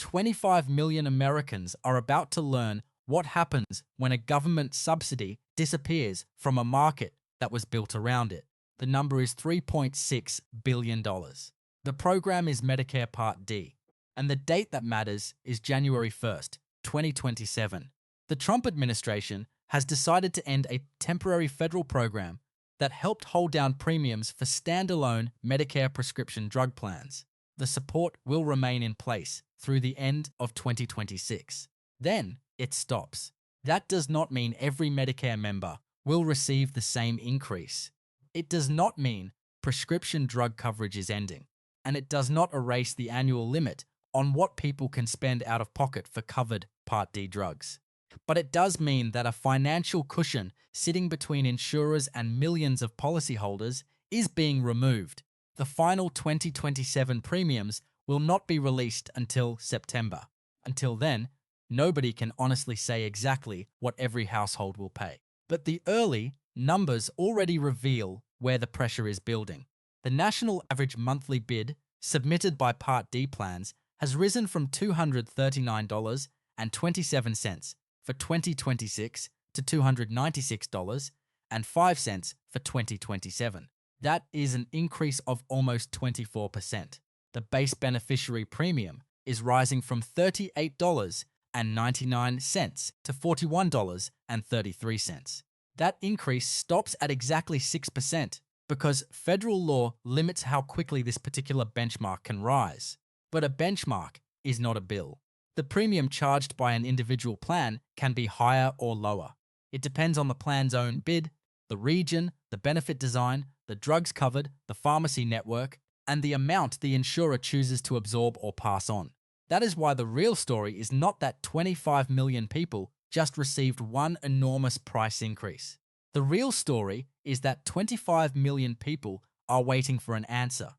25 million Americans are about to learn what happens when a government subsidy disappears from a market that was built around it. The number is $3.6 billion. The program is Medicare Part D, and the date that matters is January 1st, 2027. The Trump administration has decided to end a temporary federal program that helped hold down premiums for standalone Medicare prescription drug plans. The support will remain in place through the end of 2026. Then it stops. That does not mean every Medicare member will receive the same increase. It does not mean prescription drug coverage is ending, and it does not erase the annual limit on what people can spend out of pocket for covered Part D drugs. But it does mean that a financial cushion sitting between insurers and millions of policyholders is being removed. The final 2027 premiums will not be released until September. Until then, nobody can honestly say exactly what every household will pay. But the early numbers already reveal where the pressure is building. The national average monthly bid submitted by Part D plans has risen from $239.27 for 2026 to $296.05 for 2027. That is an increase of almost 24%. The base beneficiary premium is rising from $38.99 to $41.33. That increase stops at exactly 6% because federal law limits how quickly this particular benchmark can rise. But a benchmark is not a bill. The premium charged by an individual plan can be higher or lower. It depends on the plan's own bid, the region, the benefit design, the drugs covered, the pharmacy network, and the amount the insurer chooses to absorb or pass on. That is why the real story is not that 25 million people just received one enormous price increase. The real story is that 25 million people are waiting for an answer,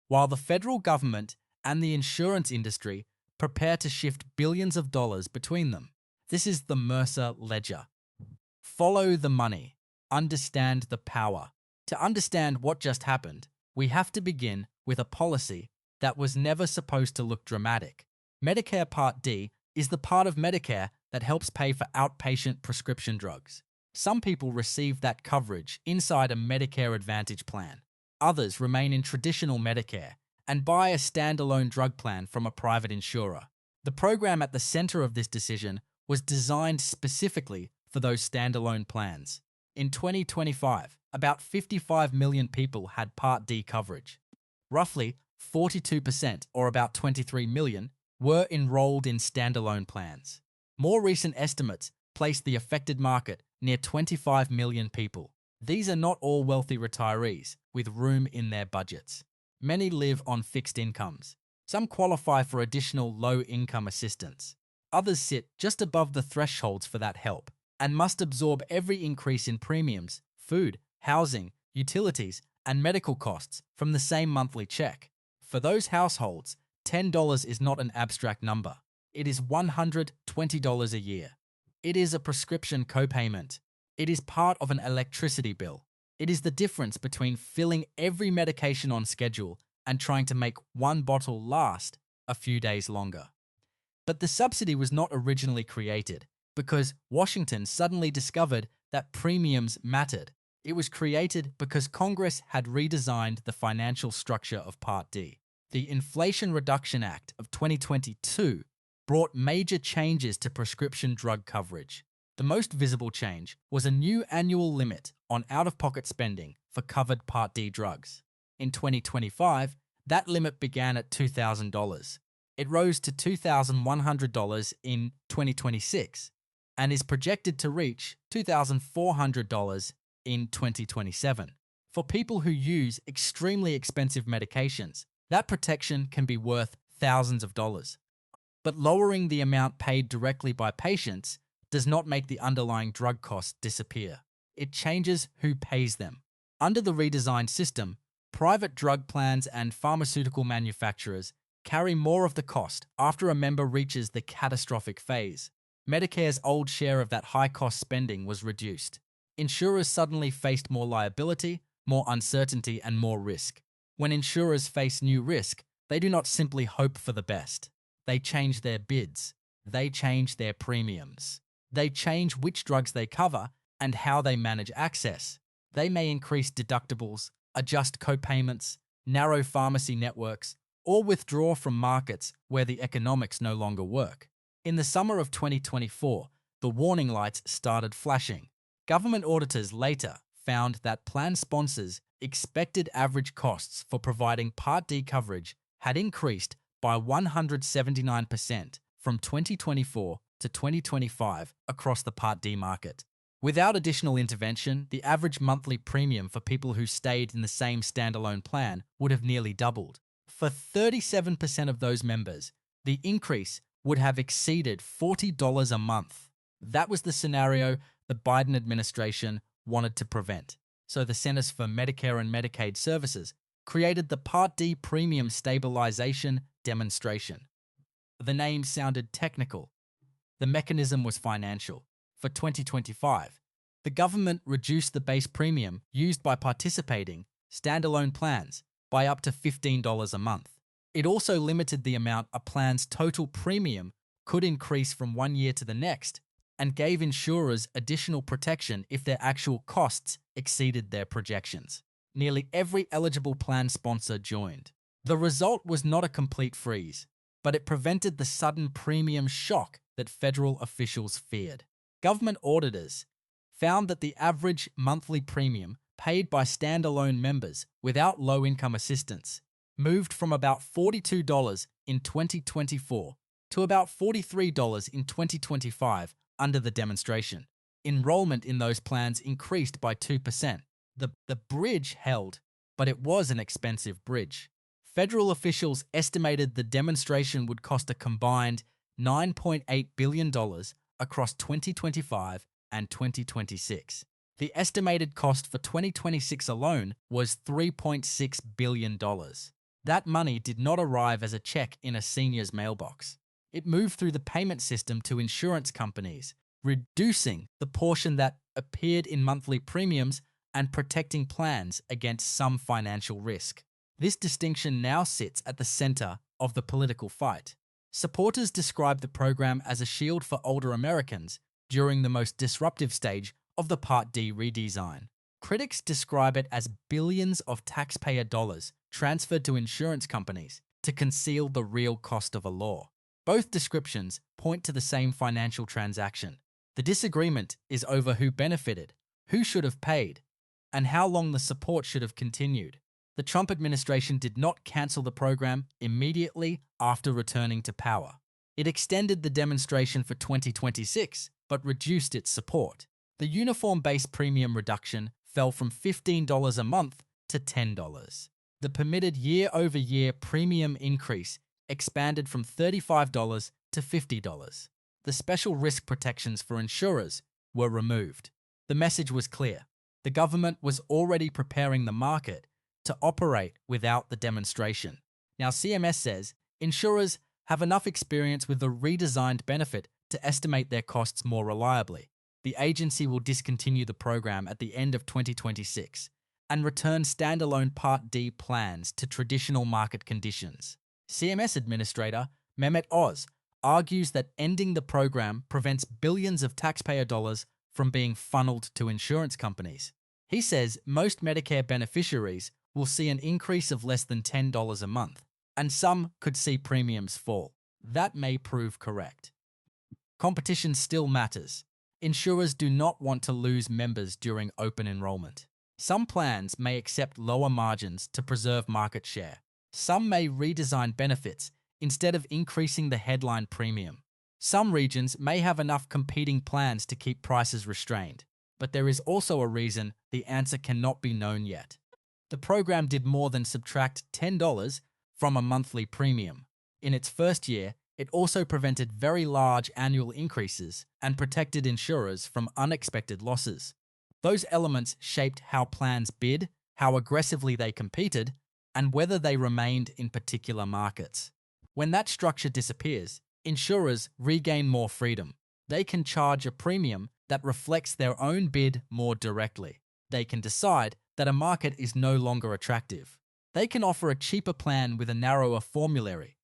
while the federal government and the insurance industry prepare to shift billions of dollars between them. This is the Mercer Ledger. Follow the money. Understand the power. To understand what just happened, we have to begin with a policy that was never supposed to look dramatic. Medicare Part D is the part of Medicare that helps pay for outpatient prescription drugs. Some people receive that coverage inside a Medicare Advantage plan. Others remain in traditional Medicare and buy a standalone drug plan from a private insurer. The program at the center of this decision was designed specifically for those standalone plans. In 2025, about 55 million people had Part D coverage. Roughly 42%, or about 23 million, were enrolled in standalone plans. More recent estimates place the affected market near 25 million people. These are not all wealthy retirees with room in their budgets. Many live on fixed incomes. Some qualify for additional low-income assistance. Others sit just above the thresholds for that help and must absorb every increase in premiums, food, housing, utilities, and medical costs from the same monthly check. For those households, $10 is not an abstract number. It is $120 a year. It is a prescription copayment. It is part of an electricity bill. It is the difference between filling every medication on schedule and trying to make one bottle last a few days longer. But the subsidy was not originally created because Washington suddenly discovered that premiums mattered. It was created because Congress had redesigned the financial structure of Part D. The Inflation Reduction Act of 2022 brought major changes to prescription drug coverage. The most visible change was a new annual limit on out-of-pocket spending for covered Part D drugs. In 2025, that limit began at $2,000. It rose to $2,100 in 2026 and is projected to reach $2,400 in 2027. For people who use extremely expensive medications, that protection can be worth thousands of dollars. But lowering the amount paid directly by patients does not make the underlying drug costs disappear. It changes who pays them. Under the redesigned system, private drug plans and pharmaceutical manufacturers carry more of the cost after a member reaches the catastrophic phase. Medicare's old share of that high-cost spending was reduced. Insurers suddenly faced more liability, more uncertainty, and more risk. When insurers face new risk, they do not simply hope for the best. They change their bids. They change their premiums. They change which drugs they cover and how they manage access. They may increase deductibles, adjust co-payments, narrow pharmacy networks, or withdraw from markets where the economics no longer work. In the summer of 2024, the warning lights started flashing. Government auditors later found that plan sponsors' expected average costs for providing Part D coverage had increased by 179% from 2024 to 2025 across the Part D market. Without additional intervention, the average monthly premium for people who stayed in the same standalone plan would have nearly doubled. For 37% of those members, the increase would have exceeded $40 a month. That was the scenario the Biden administration wanted to prevent. So the Centers for Medicare and Medicaid Services created the Part D Premium Stabilization Demonstration. The name sounded technical. The mechanism was financial. For 2025, the government reduced the base premium used by participating standalone plans by up to $15 a month. It also limited the amount a plan's total premium could increase from one year to the next and gave insurers additional protection if their actual costs exceeded their projections. Nearly every eligible plan sponsor joined. The result was not a complete freeze, but it prevented the sudden premium shock that federal officials feared. Government auditors found that the average monthly premium paid by standalone members without low-income assistance moved from about $42 in 2024 to about $43 in 2025 under the demonstration. Enrollment in those plans increased by 2%. The bridge held, but it was an expensive bridge. Federal officials estimated the demonstration would cost a combined $9.8 billion across 2025 and 2026. The estimated cost for 2026 alone was $3.6 billion. That money did not arrive as a check in a senior's mailbox. It moved through the payment system to insurance companies, reducing the portion that appeared in monthly premiums and protecting plans against some financial risk. This distinction now sits at the center of the political fight. Supporters describe the program as a shield for older Americans during the most disruptive stage of the Part D redesign. Critics describe it as billions of taxpayer dollars transferred to insurance companies to conceal the real cost of a law. Both descriptions point to the same financial transaction. The disagreement is over who benefited, who should have paid, and how long the support should have continued. The Trump administration did not cancel the program immediately after returning to power. It extended the demonstration for 2026, but reduced its support. The uniform base premium reduction fell from $15 a month to $10. The permitted year-over-year premium increase expanded from $35 to $50. The special risk protections for insurers were removed. The message was clear. The government was already preparing the market to operate without the demonstration. Now, CMS says insurers have enough experience with the redesigned benefit to estimate their costs more reliably. The agency will discontinue the program at the end of 2026 and return standalone Part D plans to traditional market conditions. CMS Administrator Mehmet Oz argues that ending the program prevents billions of taxpayer dollars from being funneled to insurance companies. He says most Medicare beneficiaries will see an increase of less than $10 a month, and some could see premiums fall. That may prove correct. Competition still matters. Insurers do not want to lose members during open enrollment. Some plans may accept lower margins to preserve market share. Some may redesign benefits instead of increasing the headline premium. Some regions may have enough competing plans to keep prices restrained, but there is also a reason the answer cannot be known yet. The program did more than subtract $10 from a monthly premium. In its first year, it also prevented very large annual increases and protected insurers from unexpected losses. Those elements shaped how plans bid, how aggressively they competed, and whether they remained in particular markets. When that structure disappears, insurers regain more freedom. They can charge a premium that reflects their own bid more directly. They can decide that a market is no longer attractive. They can offer a cheaper plan with a narrower formulary,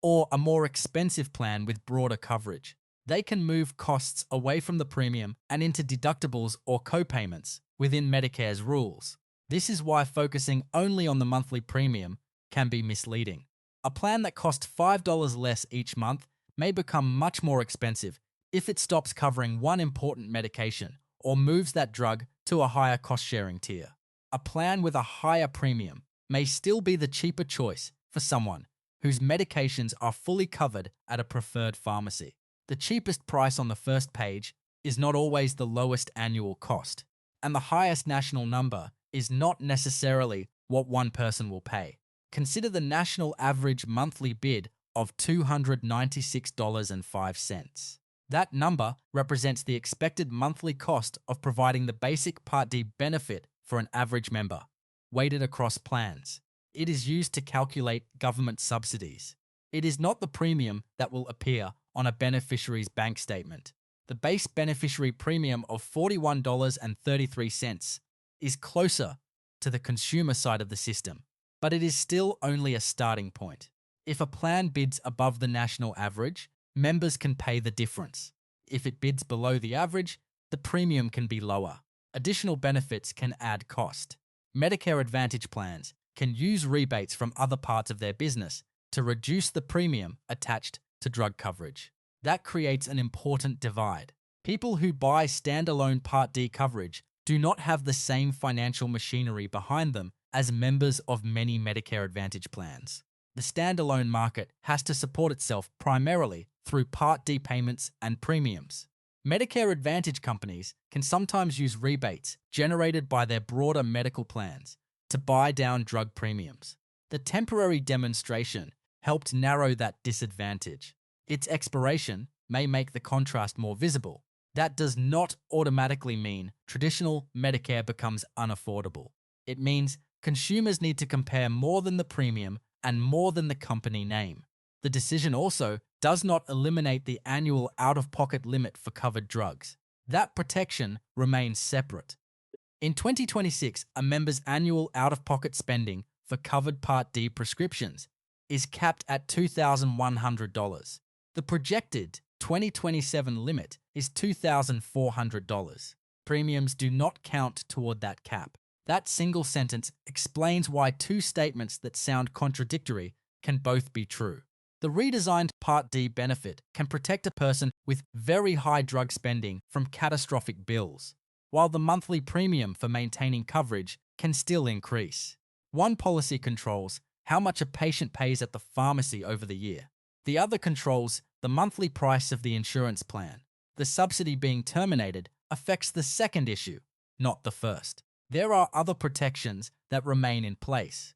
or a more expensive plan with broader coverage. They can move costs away from the premium and into deductibles or co-payments within Medicare's rules. This is why focusing only on the monthly premium can be misleading. A plan that costs $5 less each month may become much more expensive if it stops covering one important medication or moves that drug to a higher cost-sharing tier. A plan with a higher premium may still be the cheaper choice for someone whose medications are fully covered at a preferred pharmacy. The cheapest price on the first page is not always the lowest annual cost, and the highest national number is not necessarily what one person will pay. Consider the national average monthly bid of $296.05. That number represents the expected monthly cost of providing the basic Part D benefit for an average member, weighted across plans. It is used to calculate government subsidies. It is not the premium that will appear on a beneficiary's bank statement. The base beneficiary premium of $41.33 is closer to the consumer side of the system, but it is still only a starting point. If a plan bids above the national average, members can pay the difference. If it bids below the average, the premium can be lower. Additional benefits can add cost. Medicare Advantage plans can use rebates from other parts of their business to reduce the premium attached to drug coverage. That creates an important divide. People who buy standalone Part D coverage do not have the same financial machinery behind them as members of many Medicare Advantage plans. The standalone market has to support itself primarily through Part D payments and premiums. Medicare Advantage companies can sometimes use rebates generated by their broader medical plans to buy down drug premiums. The temporary demonstration helped narrow that disadvantage. Its expiration may make the contrast more visible. That does not automatically mean traditional Medicare becomes unaffordable. It means consumers need to compare more than the premium and more than the company name. The decision also does not eliminate the annual out-of-pocket limit for covered drugs. That protection remains separate. In 2026, a member's annual out-of-pocket spending for covered Part D prescriptions is capped at $2,100. The projected 2027 limit is $2,400. Premiums do not count toward that cap. That single sentence explains why two statements that sound contradictory can both be true. The redesigned Part D benefit can protect a person with very high drug spending from catastrophic bills, while the monthly premium for maintaining coverage can still increase. One policy controls how much a patient pays at the pharmacy over the year. The other controls the monthly price of the insurance plan. The subsidy being terminated affects the second issue, not the first. There are other protections that remain in place.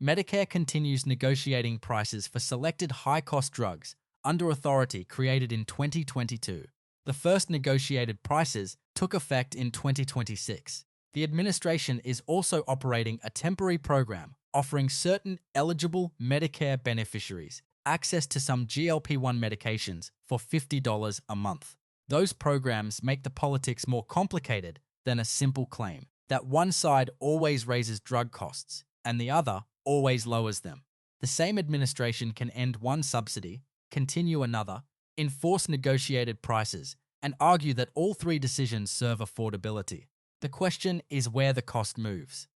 Medicare continues negotiating prices for selected high-cost drugs under authority created in 2022. The first negotiated prices took effect in 2026. The administration is also operating a temporary program offering certain eligible Medicare beneficiaries access to some GLP-1 medications for $50 a month. Those programs make the politics more complicated than a simple claim that one side always raises drug costs and the other always lowers them. The same administration can end one subsidy, continue another, enforce negotiated prices, and argue that all three decisions serve affordability. The question is where the cost moves.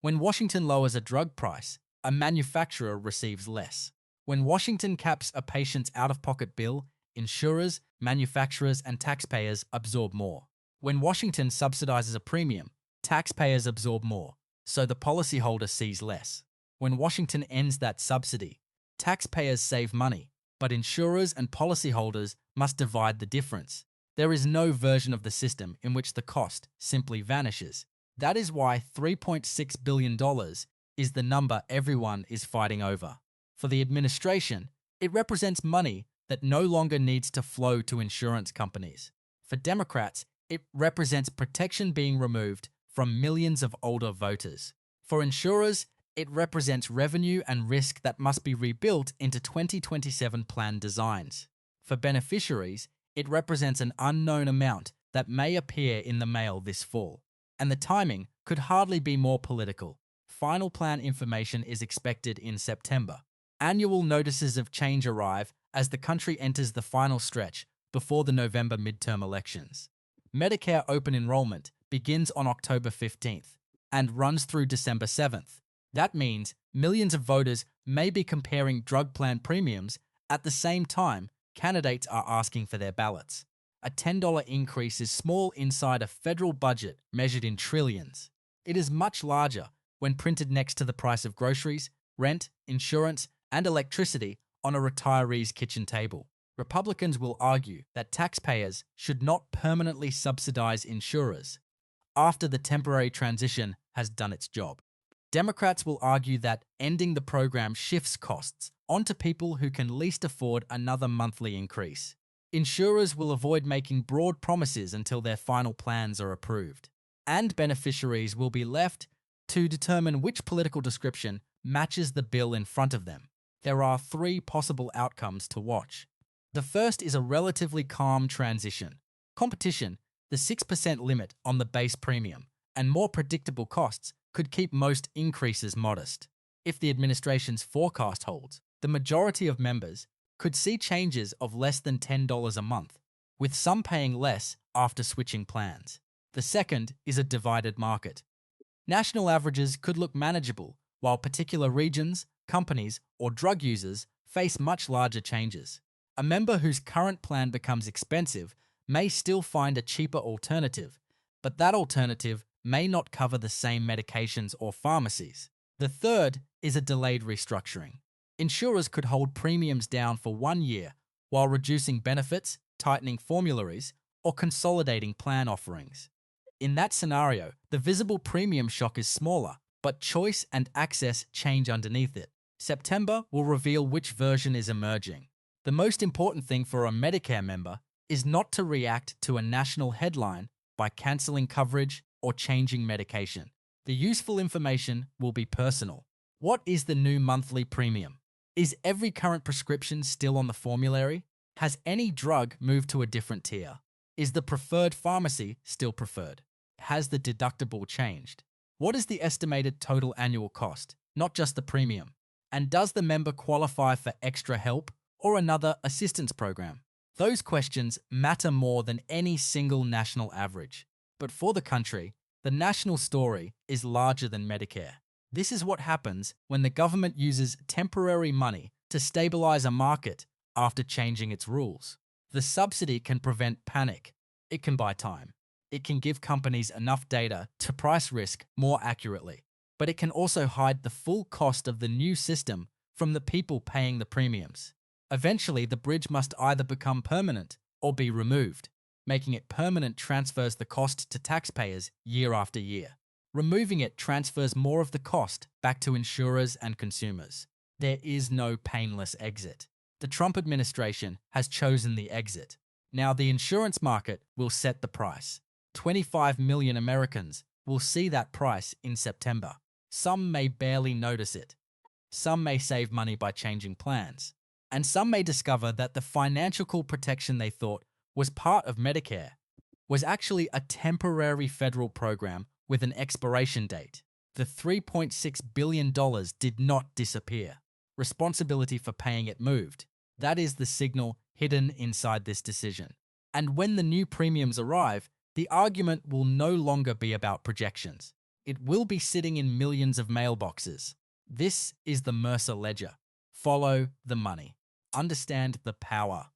When Washington lowers a drug price, a manufacturer receives less. When Washington caps a patient's out-of-pocket bill, insurers, manufacturers, and taxpayers absorb more. When Washington subsidizes a premium, taxpayers absorb more, so the policyholder sees less. When Washington ends that subsidy, taxpayers save money, but insurers and policyholders must divide the difference. There is no version of the system in which the cost simply vanishes. That is why $3.6 billion is the number everyone is fighting over. For the administration, it represents money that no longer needs to flow to insurance companies. For Democrats, it represents protection being removed from millions of older voters. For insurers, it represents revenue and risk that must be rebuilt into 2027 plan designs. For beneficiaries, it represents an unknown amount that may appear in the mail this fall. And the timing could hardly be more political. Final plan information is expected in September. Annual notices of change arrive as the country enters the final stretch before the November midterm elections. Medicare open enrollment begins on October 15th and runs through December 7th. That means millions of voters may be comparing drug plan premiums at the same time candidates are asking for their ballots. A $10 increase is small inside a federal budget measured in trillions. It is much larger when printed next to the price of groceries, rent, insurance, and electricity on a retiree's kitchen table. Republicans will argue that taxpayers should not permanently subsidize insurers after the temporary transition has done its job. Democrats will argue that ending the program shifts costs onto people who can least afford another monthly increase. Insurers will avoid making broad promises until their final plans are approved, and beneficiaries will be left to determine which political description matches the bill in front of them. There are three possible outcomes to watch. The first is a relatively calm transition. Competition, the 6% limit on the base premium, and more predictable costs could keep most increases modest. If the administration's forecast holds, the majority of members could see changes of less than $10 a month, with some paying less after switching plans. The second is a divided market. National averages could look manageable, while particular regions, companies, or drug users face much larger changes. A member whose current plan becomes expensive may still find a cheaper alternative, but that alternative may not cover the same medications or pharmacies. The third is a delayed restructuring. Insurers could hold premiums down for 1 year while reducing benefits, tightening formularies, or consolidating plan offerings. In that scenario, the visible premium shock is smaller, but choice and access change underneath it. September will reveal which version is emerging. The most important thing for a Medicare member is not to react to a national headline by canceling coverage or changing medication. The useful information will be personal. What is the new monthly premium? Is every current prescription still on the formulary? Has any drug moved to a different tier? Is the preferred pharmacy still preferred? Has the deductible changed? What is the estimated total annual cost, not just the premium? And does the member qualify for extra help or another assistance program? Those questions matter more than any single national average. But for the country, the national story is larger than Medicare. This is what happens when the government uses temporary money to stabilize a market after changing its rules. The subsidy can prevent panic. It can buy time. It can give companies enough data to price risk more accurately. But it can also hide the full cost of the new system from the people paying the premiums. Eventually, the bridge must either become permanent or be removed. Making it permanent transfers the cost to taxpayers year after year. Removing it transfers more of the cost back to insurers and consumers. There is no painless exit. The Trump administration has chosen the exit. Now the insurance market will set the price. 25 million Americans will see that price in September. Some may barely notice it. Some may save money by changing plans. And some may discover that the financial protection they thought was part of Medicare was actually a temporary federal program with an expiration date. The $3.6 billion did not disappear. Responsibility for paying it moved. That is the signal hidden inside this decision. And when the new premiums arrive, the argument will no longer be about projections. It will be sitting in millions of mailboxes. This is the Mercer Ledger. Follow the money. Understand the power.